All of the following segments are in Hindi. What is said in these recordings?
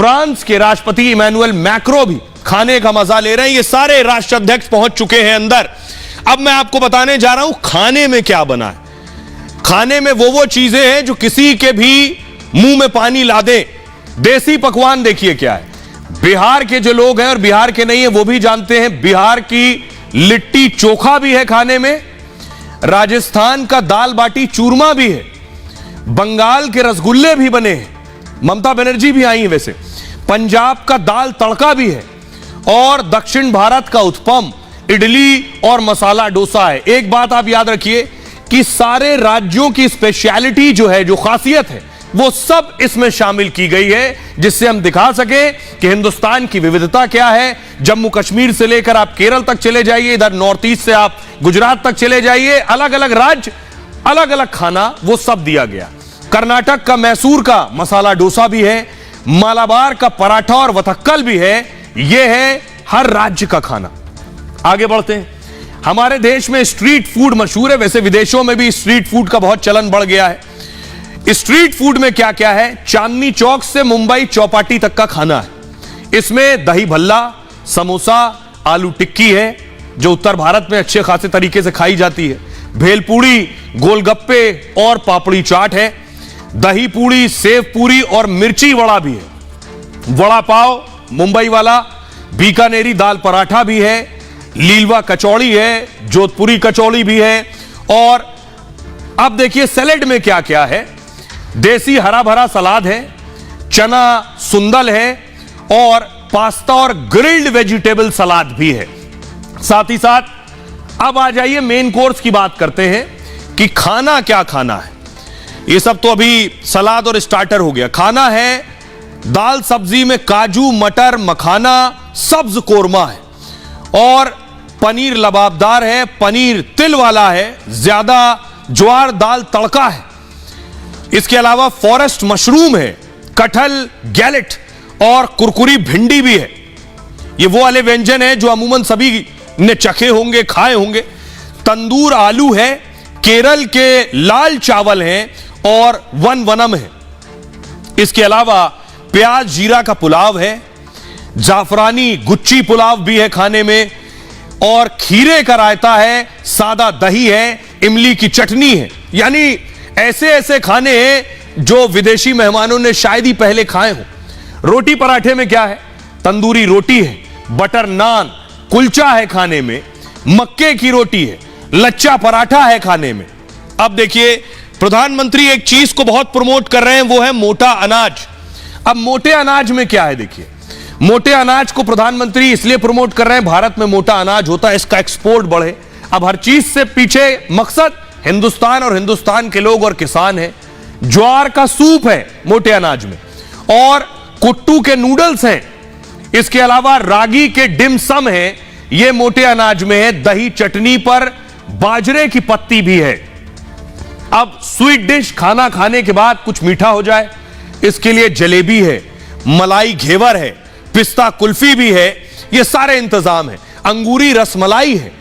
फ्रांस के राष्ट्रपति इमैनुअल मैक्रो भी खाने का मजा ले रहे हैं। ये सारे राष्ट्राध्यक्ष पहुंच चुके हैं अंदर। अब मैं आपको बताने जा रहा हूं खाने में क्या बना है। खाने में वो चीजें हैं जो किसी के भी मुंह में पानी ला दें। देसी पकवान देखिए क्या है। बिहार के जो लोग हैं और बिहार के नहीं है वो भी जानते हैं, बिहार की लिट्टी चोखा भी है खाने में, राजस्थान का दाल बाटी चूरमा भी है, बंगाल के रसगुल्ले भी बने हैं, ममता बनर्जी भी आई हैं वैसे, पंजाब का दाल तड़का भी है और दक्षिण भारत का उत्पम, इडली और मसाला डोसा है। एक बात आप याद रखिए कि सारे राज्यों की स्पेशलिटी जो है, जो खासियत है, वो सब इसमें शामिल की गई है, जिससे हम दिखा सके कि हिंदुस्तान की विविधता क्या है। जम्मू कश्मीर से लेकर आप केरल तक चले जाइए, इधर नॉर्थ ईस्ट से आप गुजरात तक चले जाइए, अलग अलग राज्य, अलग अलग खाना, वो सब दिया गया। कर्नाटक का मैसूर का मसाला डोसा भी है, मालाबार का पराठा और वथक्कल भी है। यह है हर राज्य का खाना। आगे बढ़ते हैं। हमारे देश में स्ट्रीट फूड मशहूर है, वैसे विदेशों में भी स्ट्रीट फूड का बहुत चलन बढ़ गया है। स्ट्रीट फूड में क्या क्या है? चांदनी चौक से मुंबई चौपाटी तक का खाना है। इसमें दही भल्ला, समोसा, आलू टिक्की है जो उत्तर भारत में अच्छे खासे तरीके से खाई जाती है, भेलपूड़ी, गोलगप्पे और पापड़ी चाट है, दही पूड़ी, सेव पूरी और मिर्ची वड़ा भी है, वड़ा पाव मुंबई वाला, बीकानेरी दाल पराठा भी है, लीलवा कचौड़ी है, जोधपुरी कचौड़ी भी है। और अब देखिए सैलेड में क्या क्या है। देसी हरा भरा सलाद है, चना सुंदल है और पास्ता और ग्रिल्ड वेजिटेबल सलाद भी है। साथ ही साथ अब आ जाइए मेन कोर्स की बात करते हैं कि खाना क्या खाना है। ये सब तो अभी सलाद और स्टार्टर हो गया। खाना है दाल सब्जी में काजू, मटर, मखाना, सब्ज कोरमा है और पनीर लबाबदार है, पनीर तिल वाला है, ज्यादा ज्वार दाल तड़का है। इसके अलावा फॉरेस्ट मशरूम है, कटहल, गैलेट और कुरकुरी भिंडी भी है। ये वो वाले व्यंजन है जो अमूमन सभी ने चखे होंगे, खाए होंगे। तंदूर आलू है, केरल के लाल चावल हैं और वनम है। इसके अलावा प्याज जीरा का पुलाव है, जाफरानी गुच्ची पुलाव भी है खाने में और खीरे का रायता है, सादा दही है, इमली की चटनी है। यानी ऐसे ऐसे खाने हैं जो विदेशी मेहमानों ने शायद ही पहले खाए हो। रोटी पराठे में क्या है? तंदूरी रोटी है, बटर नान, कुलचा है खाने में, मक्के की रोटी है, लच्छा पराठा है खाने में। अब देखिए प्रधानमंत्री एक चीज को बहुत प्रमोट कर रहे हैं, वो है मोटा अनाज। अब मोटे अनाज में क्या है? देखिए मोटे अनाज को प्रधानमंत्री इसलिए प्रमोट कर रहे हैं, भारत में मोटा अनाज होता है, इसका एक्सपोर्ट बढ़े। अब हर चीज से पीछे मकसद हिंदुस्तान और हिंदुस्तान के लोग और किसान हैं। ज्वार का सूप है मोटे अनाज में और कुट्टू के नूडल्स हैं। इसके अलावा रागी के डिम सम है, ये मोटे अनाज में है। दही चटनी पर बाजरे की पत्ती भी है। अब स्वीट डिश, खाना खाने के बाद कुछ मीठा हो जाए, इसके लिए जलेबी है, मलाई घेवर है, पिस्ता कुल्फी भी है। ये सारे इंतजाम है। अंगूरी रसमलाई है,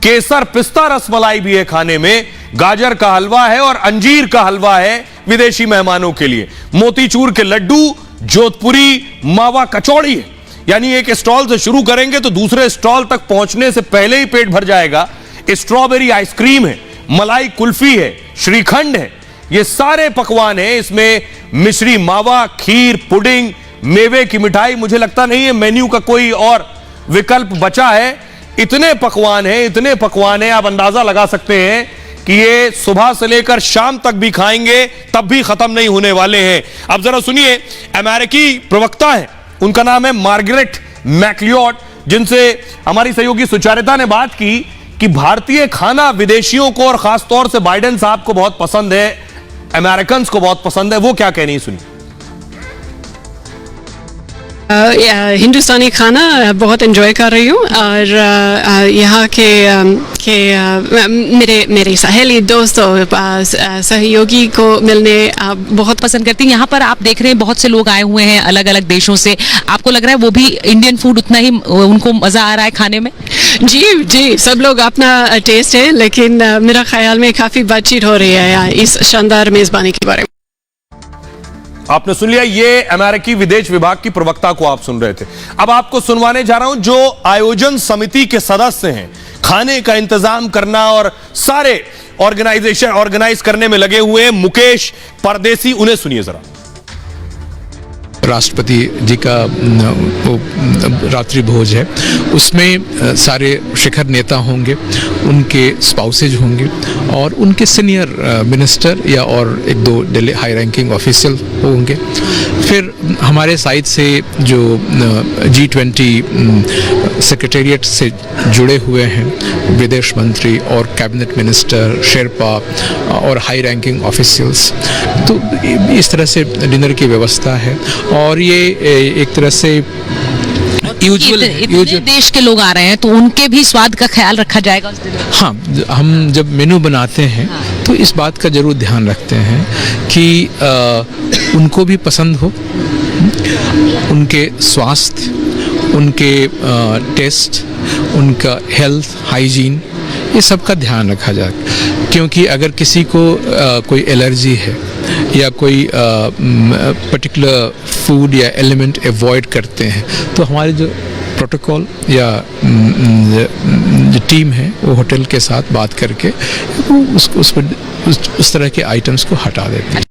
केसर पिस्ता रसमलाई भी है खाने में, गाजर का हलवा है और अंजीर का हलवा है विदेशी मेहमानों के लिए। मोतीचूर के लड्डू, जोधपुरी मावा कचौड़ी है। यानी एक स्टॉल से शुरू करेंगे तो दूसरे स्टॉल तक पहुंचने से पहले ही पेट भर जाएगा। स्ट्रॉबेरी आइसक्रीम है, मलाई कुल्फी है, श्रीखंड है। ये सारे पकवान हैं। इसमें मिश्री मावा, खीर, पुडिंग, मेवे की मिठाई। मुझे लगता नहीं है मेन्यू का कोई और विकल्प बचा है। इतने पकवान हैं, इतने पकवान हैं, आप अंदाजा लगा सकते हैं कि ये सुबह से लेकर शाम तक भी खाएंगे तब भी खत्म नहीं होने वाले हैं। अब जरा सुनिए, अमेरिकी प्रवक्ता है, उनका नाम है मार्गरेट मैक्लियोड, जिनसे हमारी सहयोगी सुचारिता ने बात की कि भारतीय खाना विदेशियों को और खासतौर से बाइडेन साहब को बहुत पसंद है, अमेरिकन को बहुत पसंद है। वो क्या कहनी है, सुनिए। हिंदुस्तानी खाना बहुत एंजॉय कर रही हूँ और यहाँ के मेरे सहेली दोस्तों सहयोगी को मिलने बहुत पसंद करती हैं। यहाँ पर आप देख रहे हैं बहुत से लोग आए हुए हैं अलग अलग देशों से। आपको लग रहा है वो भी इंडियन फूड उतना ही उनको मज़ा आ रहा है खाने में? जी, सब लोग अपना टेस्ट है, लेकिन मेरा ख्याल में काफ़ी बातचीत हो रही है इस शानदार मेज़बानी के बारे में। आपने सुन लिया, ये अमेरिकी विदेश विभाग की प्रवक्ता को आप सुन रहे थे। अब आपको सुनवाने जा रहा हूं जो आयोजन समिति के सदस्य हैं, खाने का इंतजाम करना और सारे ऑर्गेनाइज करने में लगे हुए हैं, मुकेश परदेसी, उन्हें सुनिए जरा। राष्ट्रपति जी का वो रात्रि भोज है, उसमें सारे शिखर नेता होंगे, उनके स्पाउसेज होंगे और उनके सीनियर मिनिस्टर या और एक दो हाई रैंकिंग ऑफिशियल होंगे। फिर हमारे साइड से जो G20 सेक्रेटेरिएट से जुड़े हुए हैं विदेश मंत्री और कैबिनेट मिनिस्टर, शेरपा और हाई रैंकिंग ऑफिशियल्स, तो इस तरह से डिनर की व्यवस्था है। और ये एक तरह से इतने देश के लोग आ रहे हैं तो उनके भी स्वाद का ख्याल रखा जाएगा उस दिन। हाँ, हम जब मेनू बनाते हैं तो इस बात का जरूर ध्यान रखते हैं कि उनको भी पसंद हो, उनके स्वास्थ्य, उनके टेस्ट, उनका हेल्थ, हाइजीन, ये सब का ध्यान रखा जाए। क्योंकि अगर किसी को कोई एलर्जी है या कोई पर्टिकुलर फूड या एलिमेंट अवॉइड करते हैं तो हमारे जो प्रोटोकॉल या जो टीम है वो होटल के साथ बात करके उस तरह के आइटम्स को हटा देते हैं।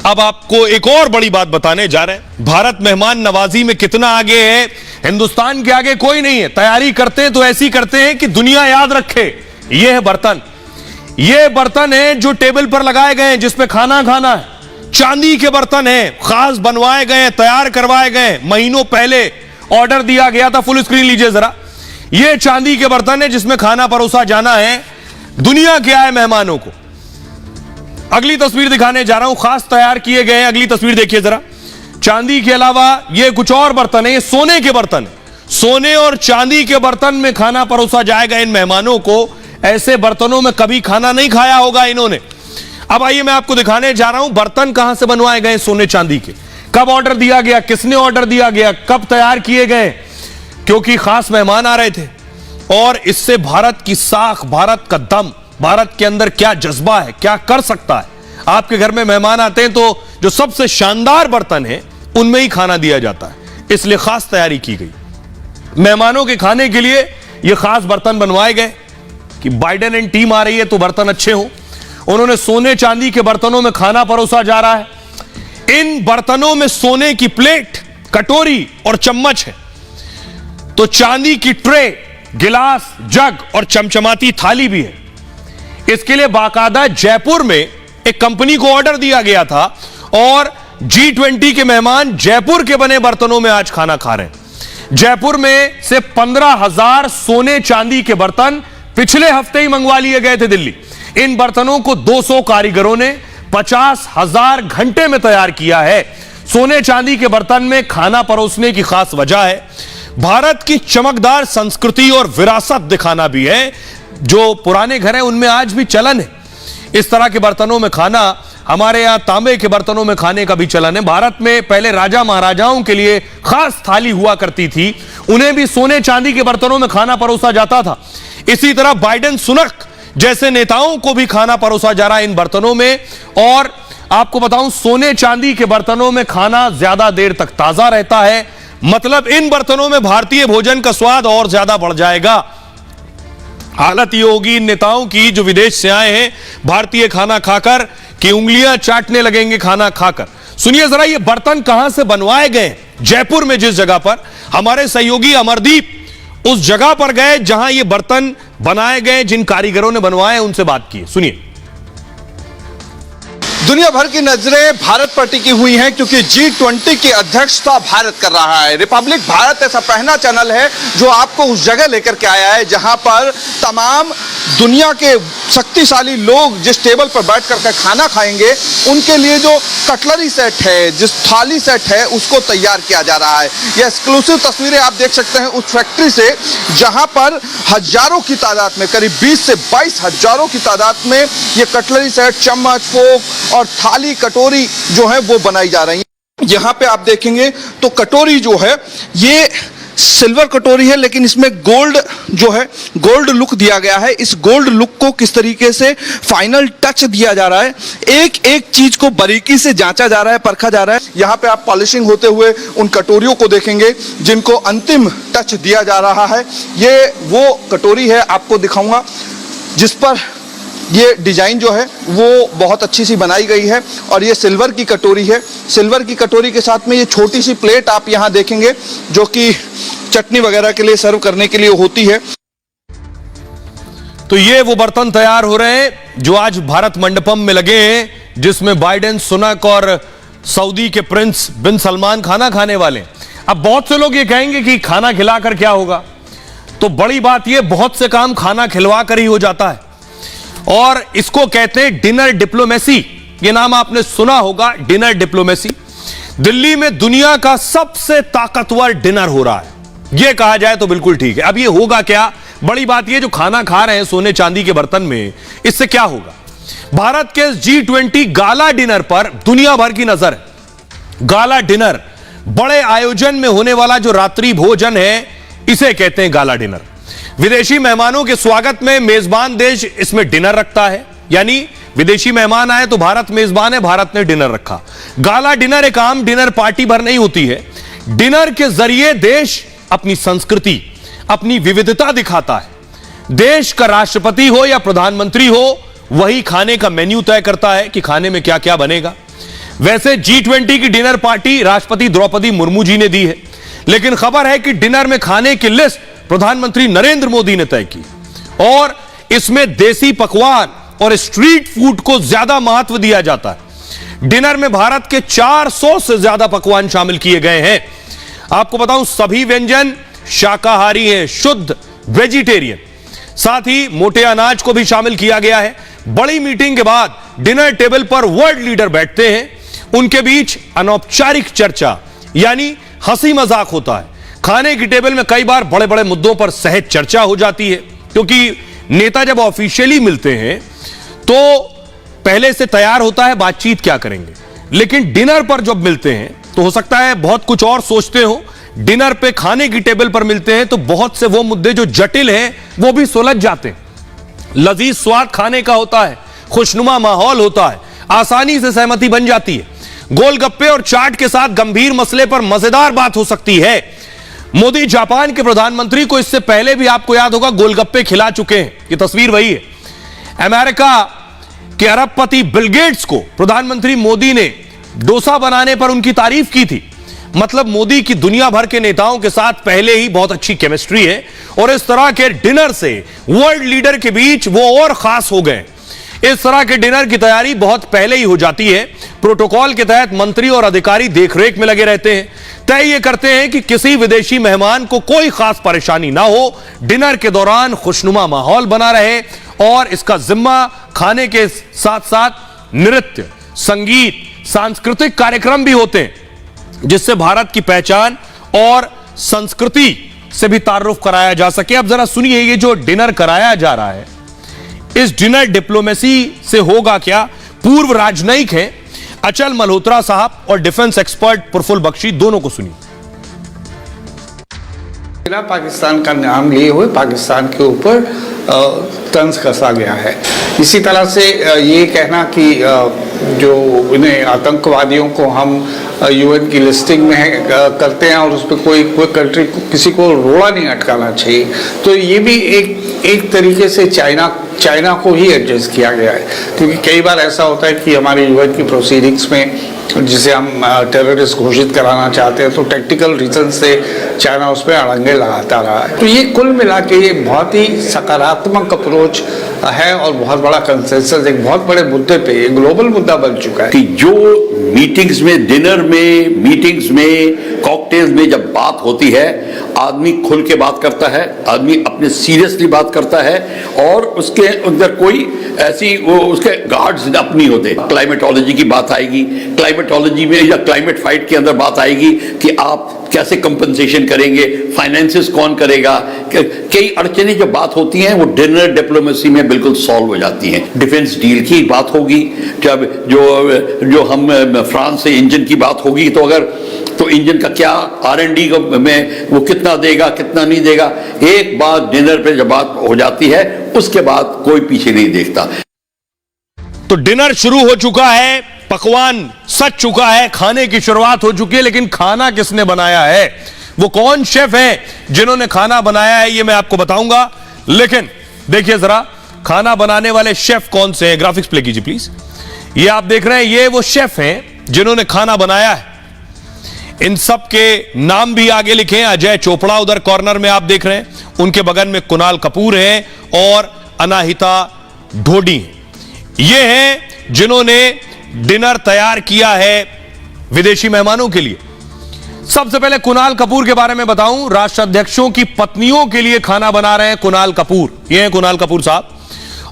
अब आपको एक और बड़ी बात बताने जा रहे हैं। भारत मेहमान नवाजी में कितना आगे है, हिंदुस्तान के आगे कोई नहीं है। तैयारी करते हैं तो ऐसी करते हैं कि दुनिया याद रखे। यह है बर्तन, ये बर्तन है जो टेबल पर लगाए गए हैं जिसमें खाना खाना है। चांदी के बर्तन हैं, खास बनवाए गए हैं, तैयार करवाए गए, महीनों पहले ऑर्डर दिया गया था। फुल स्क्रीन लीजिए जरा, ये चांदी के बर्तन है जिसमें खाना परोसा जाना है दुनिया के आए मेहमानों को। अगली तस्वीर दिखाने जा रहा हूं, खास तैयार किए गए हैं। अगली तस्वीर देखिए जरा। चांदी के अलावा ये कुछ और बर्तन है, ये सोने के बर्तन है। सोने और चांदी के बर्तन में खाना परोसा जाएगा इन मेहमानों को। ऐसे बर्तनों में कभी खाना नहीं खाया होगा इन्होंने। अब आइए मैं आपको दिखाने जा रहा हूं बर्तन कहां से बनवाए गए सोने चांदी के, कब ऑर्डर दिया गया, किसने ऑर्डर दिया गया, कब तैयार किए गए, क्योंकि खास मेहमान आ रहे थे। और इससे भारत की साख, भारत का दम, भारत के अंदर क्या जज्बा है, क्या कर सकता है। आपके घर में मेहमान आते हैं तो जो सबसे शानदार बर्तन है उनमें ही खाना दिया जाता है, इसलिए खास तैयारी की गई। मेहमानों के खाने के लिए यह खास बर्तन बनवाए गए कि बाइडेन एंड टीम आ रही है तो बर्तन अच्छे हो। उन्होंने सोने चांदी के बर्तनों में खाना परोसा जा रहा है। इन बर्तनों में सोने की प्लेट, कटोरी और चम्मच है, तो चांदी की ट्रे, गिलास, जग और चमचमाती थाली भी है। इसके लिए बाकायदा जयपुर में एक कंपनी को ऑर्डर दिया गया था और G20 के मेहमान जयपुर के बने बर्तनों में आज खाना खा रहे हैं। जयपुर में से 15,000 सोने चांदी के बर्तन पिछले हफ्ते ही मंगवा लिए गए थे दिल्ली। इन बर्तनों को 200 कारीगरों ने 50,000 घंटे में तैयार किया है। सोने चांदी के बर्तन में खाना परोसने की खास वजह है भारत की चमकदार संस्कृति और विरासत दिखाना भी है। जो पुराने घर हैं उनमें आज भी चलन है इस तरह के बर्तनों में खाना। हमारे यहां तांबे के बर्तनों में खाने का भी चलन है। भारत में पहले राजा महाराजाओं के लिए खास थाली हुआ करती थी, उन्हें भी सोने चांदी के बर्तनों में खाना परोसा जाता था। इसी तरह बाइडेन, सुनक जैसे नेताओं को भी खाना परोसा जा रहा है इन बर्तनों में। और आपको बताऊं, सोने चांदी के बर्तनों में खाना ज्यादा देर तक ताजा रहता है, मतलब इन बर्तनों में भारतीय भोजन का स्वाद और ज्यादा बढ़ जाएगा। हालत ये होगी इन नेताओं की जो विदेश से आए हैं भारतीय खाना खाकर कि उंगलियां चाटने लगेंगे खाना खाकर। सुनिए जरा, ये बर्तन कहां से बनवाए गए। जयपुर में जिस जगह पर हमारे सहयोगी अमरदीप उस जगह पर गए जहां ये बर्तन बनाए गए, जिन कारीगरों ने बनवाए उनसे बात की, सुनिए। दुनिया भर की नजरें भारत पर टिकी हुई हैं क्योंकि G20 की अध्यक्षता भारत कर रहा है। रिपब्लिक भारत ऐसा पहला चैनल है जो आपको उस जगह लेकर के आया है जहां पर तमाम दुनिया के शक्तिशाली लोग जिस टेबल पर बैठ कर खाना खाएंगे उनके लिए जो कटलरी सेट है, जिस थाली सेट है, उसको तैयार किया जा रहा है। यह एक्सक्लूसिव तस्वीरें आप देख सकते हैं उस फैक्ट्री से जहां पर हजारों की तादाद में, करीब 20 से 22 हजारों की तादाद में ये कटलरी सेट, चम्मच, फोक और थाली, कटोरी जो है वो बनाई जा रही है। यहाँ पे आप देखेंगे तो कटोरी जो है ये सिल्वर कटोरी है लेकिन इसमें गोल्ड जो है गोल्ड लुक दिया गया है। इस गोल्ड लुक को किस तरीके से फाइनल टच दिया जा रहा है, एक एक चीज को बारीकी से जांचा जा रहा है, परखा जा रहा है। यहाँ पे आप पॉलिशिंग होते हुए उन कटोरियों को देखेंगे जिनको अंतिम टच दिया जा रहा है। ये वो कटोरी है, आपको दिखाऊंगा, जिस पर ये डिजाइन जो है वो बहुत अच्छी सी बनाई गई है और ये सिल्वर की कटोरी है। सिल्वर की कटोरी के साथ में ये छोटी सी प्लेट आप यहाँ देखेंगे जो कि चटनी वगैरह के लिए सर्व करने के लिए होती है। तो ये वो बर्तन तैयार हो रहे हैं जो आज भारत मंडपम में लगे हैं, जिसमें बाइडेन, सुनक और सऊदी के प्रिंस बिन सलमान खाना खाने वाले हैं। अब बहुत से लोग ये कहेंगे कि खाना खिलाकर क्या होगा, तो बड़ी बात ये, बहुत से काम खाना खिलवा कर ही हो जाता है और इसको कहते हैं डिनर डिप्लोमेसी। ये नाम आपने सुना होगा, डिनर डिप्लोमेसी। दिल्ली में दुनिया का सबसे ताकतवर डिनर हो रहा है, यह कहा जाए तो बिल्कुल ठीक है। अब ये होगा क्या, बड़ी बात यह, जो खाना खा रहे हैं सोने चांदी के बर्तन में, इससे क्या होगा। भारत के G20 गाला डिनर पर दुनिया भर की नजर है। गाला डिनर, बड़े आयोजन में होने वाला जो रात्रि भोजन है, इसे कहते हैं गाला डिनर। विदेशी मेहमानों के स्वागत में मेजबान देश इसमें डिनर रखता है, यानी विदेशी मेहमान आए तो भारत मेजबान है, भारत ने डिनर रखा। गाला डिनर एक आम डिनर पार्टी भर नहीं होती है। डिनर के जरिए देश अपनी संस्कृति, अपनी विविधता दिखाता है। देश का राष्ट्रपति हो या प्रधानमंत्री हो, वही खाने का मेन्यू तय करता है कि खाने में क्या क्या बनेगा। वैसे G20 की डिनर पार्टी राष्ट्रपति द्रौपदी मुर्मू जी ने दी है, लेकिन खबर है कि डिनर में खाने की लिस्ट प्रधानमंत्री नरेंद्र मोदी ने तय की और इसमें देसी पकवान और स्ट्रीट फूड को ज्यादा महत्व दिया जाता है। डिनर में भारत के 400 से ज्यादा पकवान शामिल किए गए हैं। आपको बताऊं, सभी व्यंजन शाकाहारी हैं, शुद्ध वेजिटेरियन। साथ ही मोटे अनाज को भी शामिल किया गया है। बड़ी मीटिंग के बाद डिनर टेबल पर वर्ल्ड लीडर बैठते हैं, उनके बीच अनौपचारिक चर्चा यानी हंसी मजाक होता है। खाने की टेबल में कई बार बड़े बड़े मुद्दों पर सहज चर्चा हो जाती है, क्योंकि नेता जब ऑफिशियली मिलते हैं तो पहले से तैयार होता है बातचीत क्या करेंगे, लेकिन डिनर पर जब मिलते हैं तो हो सकता है बहुत कुछ और सोचते हो। डिनर पे खाने की टेबल पर मिलते हैं तो बहुत से वो मुद्दे जो जटिल हैं वो भी सुलझ जाते हैं। लजीज स्वाद खाने का होता है, खुशनुमा माहौल होता है, आसानी से सहमति बन जाती है। गोलगप्पे और चाट के साथ गंभीर मसले पर मजेदार बात हो सकती है। मोदी जापान के प्रधानमंत्री को इससे पहले भी आपको याद होगा गोलगप्पे खिला चुके हैं, ये तस्वीर वही है। अमेरिका के अरबपति बिल गेट्स को प्रधानमंत्री मोदी ने डोसा बनाने पर उनकी तारीफ की थी। मतलब मोदी की दुनिया भर के नेताओं के साथ पहले ही बहुत अच्छी केमिस्ट्री है और इस तरह के डिनर से वर्ल्ड लीडर के बीच वो और खास हो गए। इस तरह के डिनर की तैयारी बहुत पहले ही हो जाती है। प्रोटोकॉल के तहत मंत्री और अधिकारी देखरेख में लगे रहते हैं, तय ये करते हैं कि किसी विदेशी मेहमान को कोई खास परेशानी ना हो, डिनर के दौरान खुशनुमा माहौल बना रहे और इसका जिम्मा खाने के साथ साथ नृत्य, संगीत, सांस्कृतिक कार्यक्रम भी होते हैं, जिससे भारत की पहचान और संस्कृति से भी तारुफ कराया जा सके। अब जरा सुनिए, ये जो डिनर कराया जा रहा है, इस डिनर डिप्लोमेसी से होगा क्या। पूर्व राजनयिक हैं अचल मल्होत्रा साहब और डिफेंस एक्सपर्ट प्रफुल्ल बख्शी, दोनों को सुनिए। पाकिस्तान का नाम लिए हुए पाकिस्तान के ऊपर तंज कसा गया है। इसी तरह से ये कहना कि जो इन्हें आतंकवादियों को हम यूएन की लिस्टिंग में करते हैं और उस पर कोई कंट्री किसी को रोड़ा नहीं अटकाना चाहिए, तो ये भी एक तरीके से चाइना को ही एडजस्ट किया गया है। क्योंकि कई बार ऐसा होता है कि हमारे यूएन की प्रोसीडिंग्स में जिसे हम टेररिस्ट घोषित कराना चाहते हैं तो टेक्निकल रीजन से चाइना उस पर अड़ंगे लगाता रहा है। तो ये कुल मिला के ये बहुत ही सकारात्मक अप्रोच है और बहुत बड़ा कंसेंसस एक बहुत बड़े मुद्दे पे, एक ग्लोबल मुद्दा बन चुका है कि जो मीटिंग्स में, डिनर में, मीटिंग्स में, कॉकटेल्स में जब बात होती है, आदमी खुल के बात करता है, आदमी अपने सीरियसली बात करता है और उसके अंदर कोई ऐसी वो उसके गार्ड्स अप नहीं होते। क्लाइमेटोलॉजी की बात आएगी, क्लाइमेटोलॉजी में या क्लाइमेट फाइट के अंदर बात आएगी कि आप कैसे कंपनसेशन करेंगे, फाइनेंसेस कौन करेगा, कई अड़चने जब बात होती हैं वो डिनर डिप्लोमेसी में बिल्कुल सॉल्व हो जाती हैं। डिफेंस डील की बात होगी, जब जो हम फ्रांस से इंजन की बात होगी, तो तो इंजन का क्या R&D में वो कितना देगा कितना नहीं देगा, एक बार डिनर पे जब बात हो जाती है उसके बाद कोई पीछे नहीं देखता। तो डिनर शुरू हो चुका है, पकवान सज चुका है, खाने की शुरुआत हो चुकी है, लेकिन खाना किसने बनाया है, वो कौन शेफ है जिन्होंने खाना बनाया है, ये मैं आपको बताऊंगा। लेकिन देखिए जरा खाना बनाने वाले शेफ कौन से हैं, ग्राफिक्स प्ले कीजिए प्लीज। ये आप देख रहे हैं, ये वो शेफ हैं जिन्होंने खाना बनाया है। इन सब के नाम भी आगे लिखे हैं। अजय चोपड़ा उधर कॉर्नर में आप देख रहे हैं, उनके बगल में कुणाल कपूर है और अनाहिता ढोडी। ये हैं जिन्होंने डिनर तैयार किया है विदेशी मेहमानों के लिए। सबसे पहले कुणाल कपूर के बारे में बताऊं, राष्ट्राध्यक्षों की पत्नियों के लिए खाना बना रहे हैं कुणाल कपूर। ये हैं कुणाल कपूर साहब,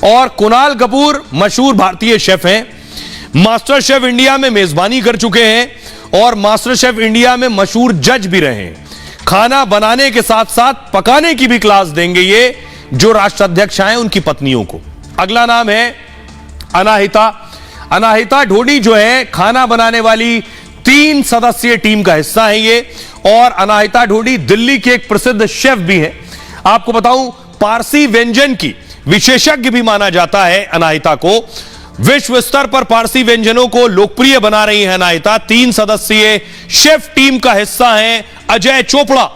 और कुणाल कपूर मशहूर भारतीय शेफ हैं, मास्टर शेफ इंडिया में मेजबानी कर चुके हैं और मास्टर शेफ इंडिया में मशहूर जज भी रहे हैं। खाना बनाने के साथ साथ पकाने की भी क्लास देंगे ये जो राष्ट्राध्यक्ष हैं उनकी पत्नियों को। अगला नाम है अनाहिता। अनाहिता ढोडी जो है खाना बनाने वाली 3 सदस्यीय टीम का हिस्सा है ये, और अनाहिता ढोडी दिल्ली के एक प्रसिद्ध शेफ भी है। आपको बताऊं, पारसी व्यंजन की विशेषज्ञ भी माना जाता है अनाहिता को। विश्व स्तर पर पारसी व्यंजनों को लोकप्रिय बना रही है अनाहिता। 3 सदस्यीय शेफ टीम का हिस्सा है अजय चोपड़ा।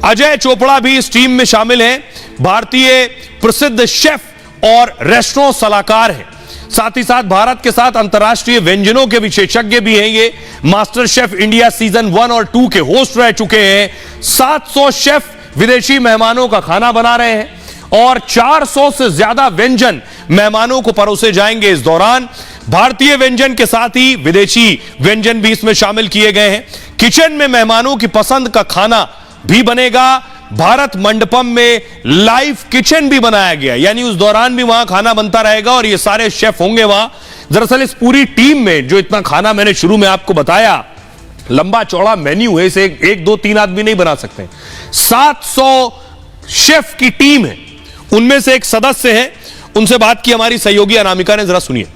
अजय चोपड़ा भी इस टीम में शामिल हैं, भारतीय प्रसिद्ध शेफ और रेस्टोरेंट सलाहकार है। साथ ही साथ भारत के साथ अंतर्राष्ट्रीय व्यंजनों के विशेषज्ञ भी हैं। ये मास्टर शेफ इंडिया सीजन 1 और 2 के होस्ट रह चुके हैं। 700 शेफ विदेशी मेहमानों का खाना बना रहे हैं और 400 से ज्यादा व्यंजन मेहमानों को परोसे जाएंगे इस दौरान। भारतीय व्यंजन के साथ ही विदेशी व्यंजन भी इसमें शामिल किए गए हैं। किचन में मेहमानों की पसंद का खाना भी बनेगा। भारत मंडपम में लाइव किचन भी बनाया गया, यानी उस दौरान भी वहां खाना बनता रहेगा और ये सारे शेफ होंगे वहां। दरअसल इस पूरी टीम में जो इतना खाना मैंने शुरू में आपको बताया, लंबा चौड़ा मेन्यू है, इसे 1 2 3 आदमी नहीं बना सकते। 700 शेफ की टीम है, उनमें से एक सदस्य है, उनसे बात की हमारी सहयोगी अनामिका ने, जरा सुनिए।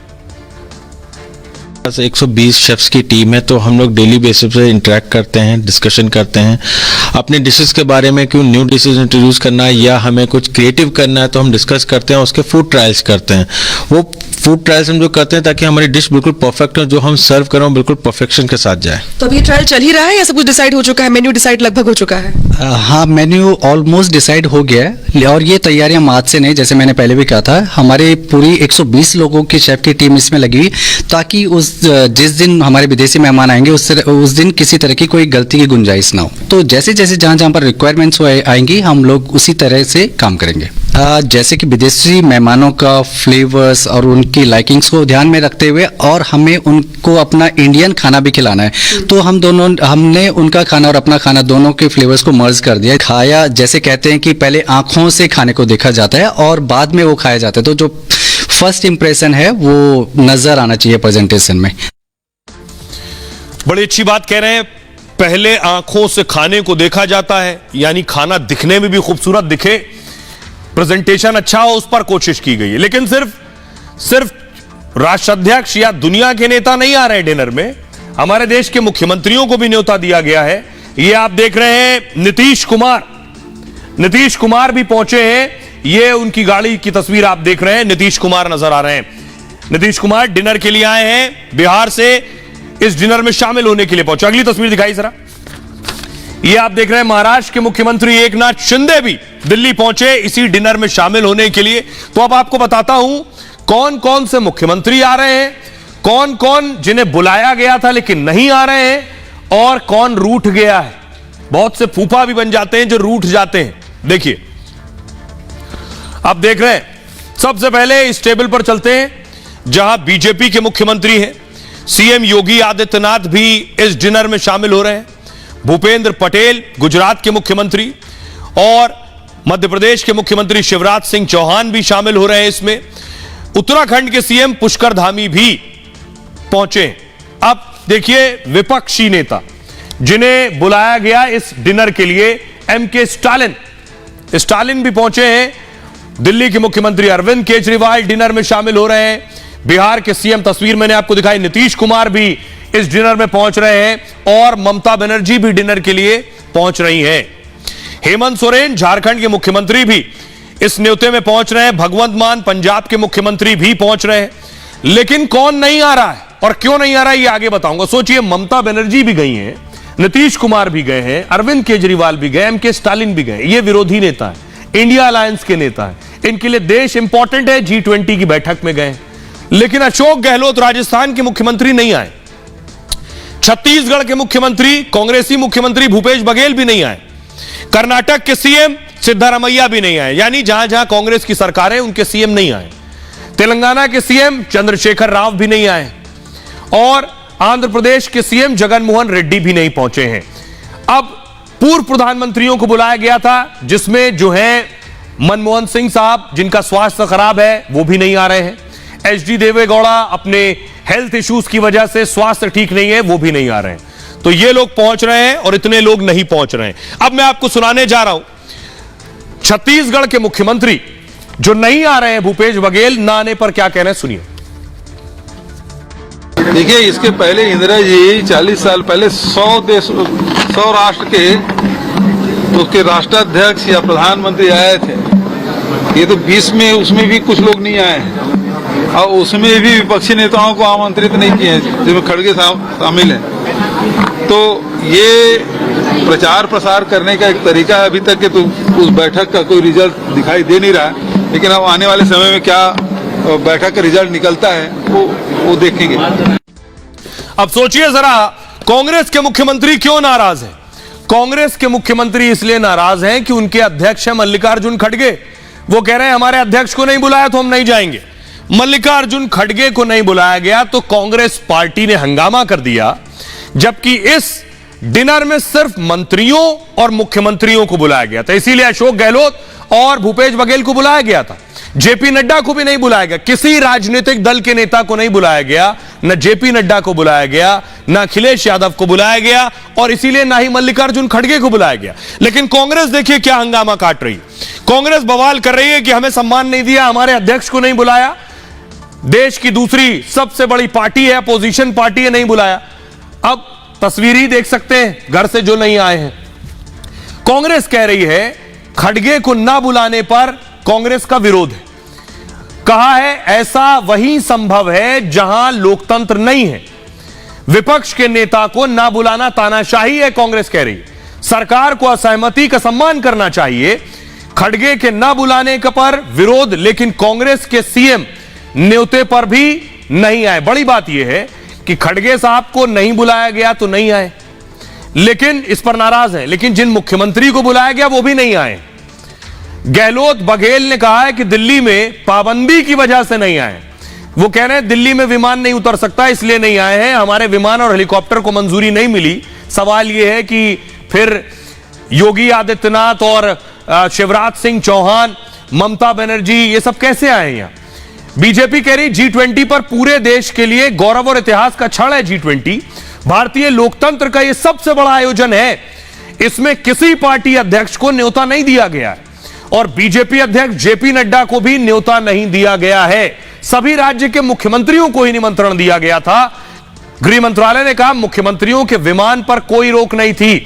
120 शेफ्स की टीम है, तो हम लोग डेली बेसिस पे इंटरेक्ट करते हैं, डिस्कशन करते हैं अपने डिशेस के बारे में, क्यों न्यू डिशेस इंट्रोड्यूस करना है या हमें कुछ क्रिएटिव करना है, तो हम डिस्कस करते हैं, उसके फूड ट्रायल्स करते हैं। वो फूड ट्रायल्स हम जो करते हैं ताकि हमारी डिश बिल्कुल परफेक्ट हो, जो हम सर्व कर रहे हो बिल्कुल परफेक्शन के साथ जाए। तो अभी ट्रायल चल ही रहा है या सब कुछ डिसाइड हो चुका है, मेन्यू डिसाइड लगभग हो चुका है? हाँ, मेन्यू ऑलमोस्ट डिसाइड हो गया है और ये तैयारियां आज से नहीं, जैसे मैंने पहले भी कहा था, हमारे पूरी 120 लोगों की शेफ की टीम इसमें लगी हुई, ताकि जिस दिन हमारे विदेशी मेहमान आएंगे उस दिन किसी तरह की कोई गलती की गुंजाइश ना हो। तो जैसे जैसे जहाँ पर रिक्वायरमेंट्स आएंगी हम लोग उसी तरह से काम करेंगे। जैसे कि विदेशी मेहमानों का फ्लेवर्स और उनकी लाइकिंग्स को ध्यान में रखते हुए और हमें उनको अपना इंडियन खाना भी खिलाना है, तो हमने उनका खाना और अपना खाना दोनों के फ्लेवर्स को मर्ज कर दिया। खाया, जैसे कहते हैं कि पहले आंखों से खाने को देखा जाता है और बाद में वो खाया जाता है, तो जो फर्स्ट इंप्रेशन है वो नजर आना चाहिए प्रेजेंटेशन में। बड़ी अच्छी बात कह रहे हैं, पहले आंखों से खाने को देखा जाता है, यानी खाना दिखने में भी खूबसूरत दिखे, प्रेजेंटेशन अच्छा हो, उस पर कोशिश की गई है। लेकिन सिर्फ राष्ट्राध्यक्ष या दुनिया के नेता नहीं आ रहे डिनर में, हमारे देश के मुख्यमंत्रियों को भी न्योता दिया गया है। ये आप देख रहे हैं नीतीश कुमार भी पहुंचे हैं, ये उनकी गाड़ी की तस्वीर आप देख रहे हैं, नीतीश कुमार नजर आ रहे हैं। नीतीश कुमार डिनर के लिए आए हैं बिहार से, इस डिनर में शामिल होने के लिए पहुंचे। अगली तस्वीर दिखाई जरा, ये आप देख रहे हैं महाराष्ट्र के मुख्यमंत्री एकनाथ शिंदे भी दिल्ली पहुंचे इसी डिनर में शामिल होने के लिए। तो अब आपको बताता हूं कौन कौन से मुख्यमंत्री आ रहे हैं, कौन कौन जिन्हें बुलाया गया था लेकिन नहीं आ रहे हैं, और कौन रूठ गया है। बहुत से फूफा भी बन जाते हैं जो रूठ जाते हैं। देखिए आप देख रहे हैं, सबसे पहले इस टेबल पर चलते हैं जहां बीजेपी के मुख्यमंत्री हैं, सीएम योगी आदित्यनाथ भी इस डिनर में शामिल हो रहे हैं, भूपेंद्र पटेल गुजरात के मुख्यमंत्री और मध्य प्रदेश के मुख्यमंत्री शिवराज सिंह चौहान भी शामिल हो रहे हैं इसमें। उत्तराखंड के सीएम पुष्कर धामी भी पहुंचे। अब देखिए विपक्षी नेता जिन्हें बुलाया गया इस डिनर के लिए, एमके स्टालिन भी पहुंचे हैं। दिल्ली के मुख्यमंत्री अरविंद केजरीवाल डिनर में शामिल हो रहे हैं। बिहार के सीएम, तस्वीर मैंने आपको दिखाई, नीतीश कुमार भी इस डिनर में पहुंच रहे हैं और ममता बनर्जी भी डिनर के लिए पहुंच रही हैं। हेमंत सोरेन झारखंड के मुख्यमंत्री भी इस न्योते में पहुंच रहे हैं। भगवंत मान पंजाब के मुख्यमंत्री भी पहुंच रहे हैं। लेकिन कौन नहीं आ रहा है और क्यों नहीं आ रहा है ये आगे बताऊंगा। सोचिए, ममता बनर्जी भी गई हैं, नीतीश कुमार भी गए हैं, अरविंद केजरीवाल भी गए, एमके स्टालिन भी गए। ये विरोधी नेता है, इंडिया अलायंस के नेता है, इनके लिए देश इंपॉर्टेंट है। G20 की बैठक में गए। लेकिन अशोक गहलोत राजस्थान के मुख्यमंत्री नहीं आए। छत्तीसगढ़ के मुख्यमंत्री, कांग्रेसी मुख्यमंत्री भूपेश बघेल भी नहीं आए। कर्नाटक के सीएम सिद्धारमैया भी नहीं आए, यानी जहां जहां कांग्रेस की सरकार है उनके सीएम नहीं आए। तेलंगाना के सीएम चंद्रशेखर राव भी नहीं आए और आंध्र प्रदेश के सीएम जगनमोहन रेड्डी भी नहीं पहुंचे हैं। अब पूर्व प्रधानमंत्रियों को बुलाया गया था, जिसमें जो है मनमोहन सिंह साहब, जिनका स्वास्थ्य खराब है, वो भी नहीं आ रहे हैं। एचडी देवेगौड़ा अपने हेल्थ इश्यूज की वजह से, स्वास्थ्य ठीक नहीं है, वो भी नहीं आ रहे हैं। तो ये लोग पहुंच रहे हैं और इतने लोग नहीं पहुंच रहे हैं। अब मैं आपको सुनाने जा रहा हूं छत्तीसगढ़ के मुख्यमंत्री जो नहीं आ रहे हैं, भूपेश बघेल, ना आने पर क्या कह रहे हैं, सुनिए। देखिए, इसके पहले इंदिरा जी 40 साल पहले 100 राष्ट्र के उसके राष्ट्राध्यक्ष या प्रधानमंत्री आए थे। ये तो 20 में उसमें भी कुछ लोग नहीं आए हैं और उसमें भी विपक्षी नेताओं को आमंत्रित नहीं किए हैं, जिसमें खड़गे शामिल हैं। तो ये प्रचार प्रसार करने का एक तरीका है। अभी तक के तो उस बैठक का कोई रिजल्ट दिखाई दे नहीं रहा है, लेकिन अब आने वाले समय में क्या बैठक का रिजल्ट निकलता है वो देखेंगे। अब सोचिए जरा, कांग्रेस के मुख्यमंत्री क्यों नाराज हैं? कांग्रेस के मुख्यमंत्री इसलिए नाराज हैं कि उनके अध्यक्ष हैं मल्लिकार्जुन खड़गे। वो कह रहे हैं हमारे अध्यक्ष को नहीं बुलाया तो हम नहीं जाएंगे। मल्लिकार्जुन खड़गे को नहीं बुलाया गया तो कांग्रेस पार्टी ने हंगामा कर दिया, जबकि इस डिनर में सिर्फ मंत्रियों और मुख्यमंत्रियों को बुलाया गया था। इसीलिए अशोक गहलोत और भूपेश बघेल को बुलाया गया था। जेपी नड्डा को भी नहीं बुलाया गया, किसी राजनीतिक दल के नेता को नहीं बुलाया गया, न जेपी नड्डा को बुलाया गया, न अखिलेश यादव को बुलाया गया और इसीलिए ना ही मल्लिकार्जुन खड़गे को बुलाया गया। लेकिन कांग्रेस देखिए क्या हंगामा काट रही। कांग्रेस बवाल कर रही है कि हमें सम्मान नहीं दिया, हमारे अध्यक्ष को नहीं बुलाया, देश की दूसरी सबसे बड़ी पार्टी है, अपोजिशन पार्टी है, नहीं बुलाया। अब तस्वीर ही देख सकते हैं घर से जो नहीं आए हैं। कांग्रेस कह रही है खड़गे को ना बुलाने पर कांग्रेस का विरोध है। कहा है ऐसा वही संभव है जहां लोकतंत्र नहीं है। विपक्ष के नेता को ना बुलाना तानाशाही है, कांग्रेस कह रही है। सरकार को असहमति का सम्मान करना चाहिए। खड़गे के ना बुलाने का पर विरोध, लेकिन कांग्रेस के सीएम न्योते पर भी नहीं आए। बड़ी बात यह है कि खड़गे साहब को नहीं बुलाया गया तो नहीं आए, लेकिन इस पर नाराज हैं। लेकिन जिन मुख्यमंत्री को बुलाया गया वो भी नहीं आए। गहलोत बघेल ने कहा है कि दिल्ली में पाबंदी की वजह से नहीं आए। वो कह रहे हैं दिल्ली में विमान नहीं उतर सकता इसलिए नहीं आए हैं, हमारे विमान और हेलीकॉप्टर को मंजूरी नहीं मिली। सवाल यह है कि फिर योगी आदित्यनाथ और शिवराज सिंह चौहान, ममता बनर्जी, ये सब कैसे आए यहां? बीजेपी कह रही G20 पर पूरे देश के लिए गौरव और इतिहास का क्षण है। G20 भारतीय लोकतंत्र का यह सबसे बड़ा आयोजन है, इसमें किसी पार्टी अध्यक्ष को न्योता नहीं दिया गया है और बीजेपी अध्यक्ष जेपी नड्डा को भी न्योता नहीं दिया गया है। सभी राज्य के मुख्यमंत्रियों को ही निमंत्रण दिया गया था। गृह मंत्रालय ने कहा मुख्यमंत्रियों के विमान पर कोई रोक नहीं थी,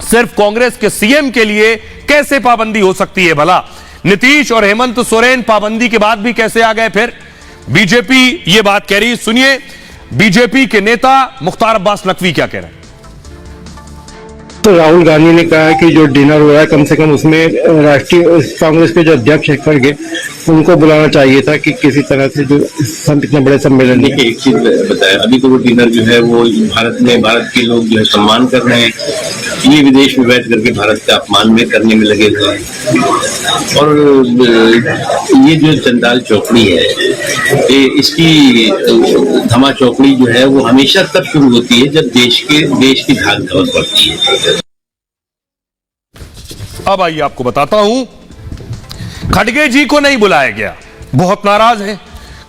सिर्फ कांग्रेस के सीएम के लिए कैसे पाबंदी हो सकती है भला? नीतीश और हेमंत सोरेन पाबंदी के बाद भी कैसे आ गए? फिर बीजेपी ये बात कह रही, सुनिए बीजेपी के नेता मुख्तार अब्बास नकवी क्या कह रहे हैं। तो राहुल गांधी ने कहा कि जो डिनर हो रहा है कम से कम उसमें राष्ट्रीय कांग्रेस के जो अध्यक्ष है खड़गे उनको बुलाना चाहिए था कि किसी तरह से जो इतने बड़े सम्मेलन। देखिए एक चीज बताया, अभी तो वो डिनर जो है वो भारत के लोग जो है सम्मान कर रहे हैं, ये विदेश में बैठ करके भारत का अपमान में करने में लगे हुए हैं। और ये जो चंडाल चौकड़ी है इसकी धमा चौकड़ी जो है वो हमेशा तब शुरू होती है जब देश की धाक धवल पड़ती है। अब आइए आपको बताता हूं, खड़गे जी को नहीं बुलाया गया, बहुत नाराज है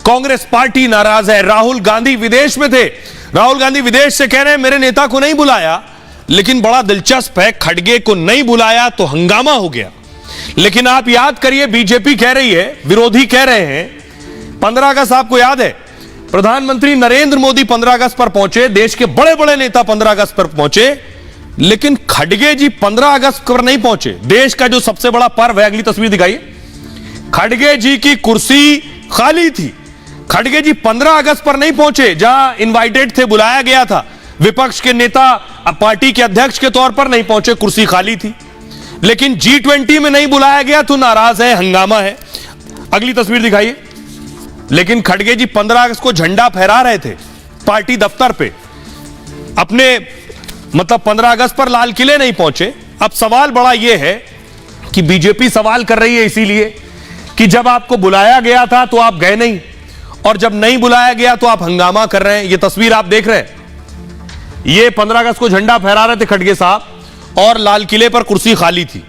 कांग्रेस पार्टी, नाराज है। राहुल गांधी विदेश में थे, राहुल गांधी विदेश से कह रहे हैं मेरे नेता को नहीं बुलाया, लेकिन बड़ा दिलचस्प है खड़गे को नहीं बुलाया तो हंगामा हो गया। लेकिन आप याद करिए बीजेपी कह रही है, विरोधी कह रहे हैं 15 अगस्त आपको याद है प्रधानमंत्री नरेंद्र मोदी 15 अगस्त पर पहुंचे, देश के बड़े बड़े नेता 15 अगस्त पर पहुंचे, लेकिन खड़गे जी 15 अगस्त पर नहीं पहुंचे। देश का जो सबसे बड़ा पर्व है, अगली तस्वीर दिखाइए, खड़गे जी की कुर्सी खाली थी। खड़गे जी 15 अगस्त पर नहीं पहुंचे, जहां इनवाइटेड थे, बुलाया गया था। विपक्ष के नेता पार्टी के अध्यक्ष के तौर पर नहीं पहुंचे, कुर्सी खाली थी। लेकिन G20 में नहीं बुलाया गया तो नाराज है, हंगामा है। अगली तस्वीर दिखाइए। लेकिन खड़गे जी 15 अगस्त को झंडा फहरा रहे थे पार्टी दफ्तर पे, अपने मतलब 15 अगस्त पर लाल किले नहीं पहुंचे। अब सवाल बड़ा यह है कि बीजेपी सवाल कर रही है इसीलिए कि जब आपको बुलाया गया था तो आप गए नहीं, और जब नहीं बुलाया गया तो आप हंगामा कर रहे हैं। यह तस्वीर आप देख रहे हैं, यह 15 अगस्त को झंडा फहरा रहे थे खड़गे साहब, और लाल किले पर कुर्सी खाली थी।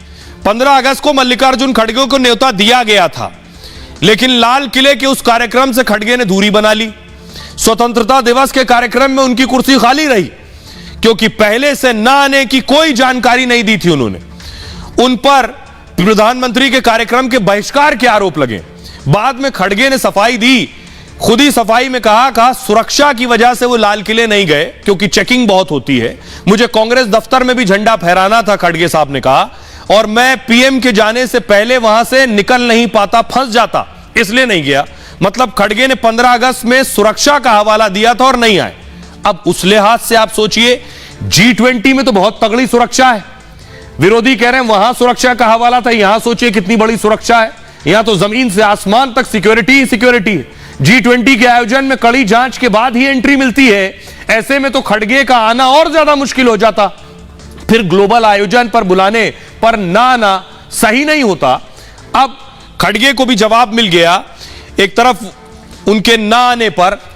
15 अगस्त को मल्लिकार्जुन खड़गे को न्योता दिया गया था, लेकिन लाल किले के उस कार्यक्रम से खड़गे ने दूरी बना ली। स्वतंत्रता दिवस के कार्यक्रम में उनकी कुर्सी खाली रही, क्योंकि पहले से न आने की कोई जानकारी नहीं दी थी उन्होंने। उन पर प्रधानमंत्री के कार्यक्रम के बहिष्कार के आरोप लगे। बाद में खड़गे ने सफाई दी, खुद ही सफाई में कहा सुरक्षा की वजह से वो लाल किले नहीं गए, क्योंकि चेकिंग बहुत होती है। मुझे कांग्रेस दफ्तर में भी झंडा फहराना था, खड़गे साहब ने कहा, और मैं पीएम के जाने से पहले वहां से निकल नहीं पाता, फंस जाता, इसलिए नहीं गया। मतलब खड़गे ने 15 अगस्त में सुरक्षा का हवाला दिया था और नहीं आए। अब उस लिहाज से आप सोचिए, G20 में तो बहुत तगड़ी सुरक्षा है, विरोधी कह रहे हैं वहां सुरक्षा का हवाला था, यहां सोचिए कितनी बड़ी सुरक्षा है। यहां तो जमीन से आसमान तक सिक्योरिटी ही सिक्योरिटी है। G20 के आयोजन में कड़ी जांच के बाद ही एंट्री मिलती है, ऐसे में तो खड़गे का आना और ज्यादा मुश्किल हो जाता। फिर ग्लोबल आयोजन पर बुलाने पर ना आना सही नहीं होता। अब खड़गे को भी जवाब मिल गया। एक तरफ उनके ना आने पर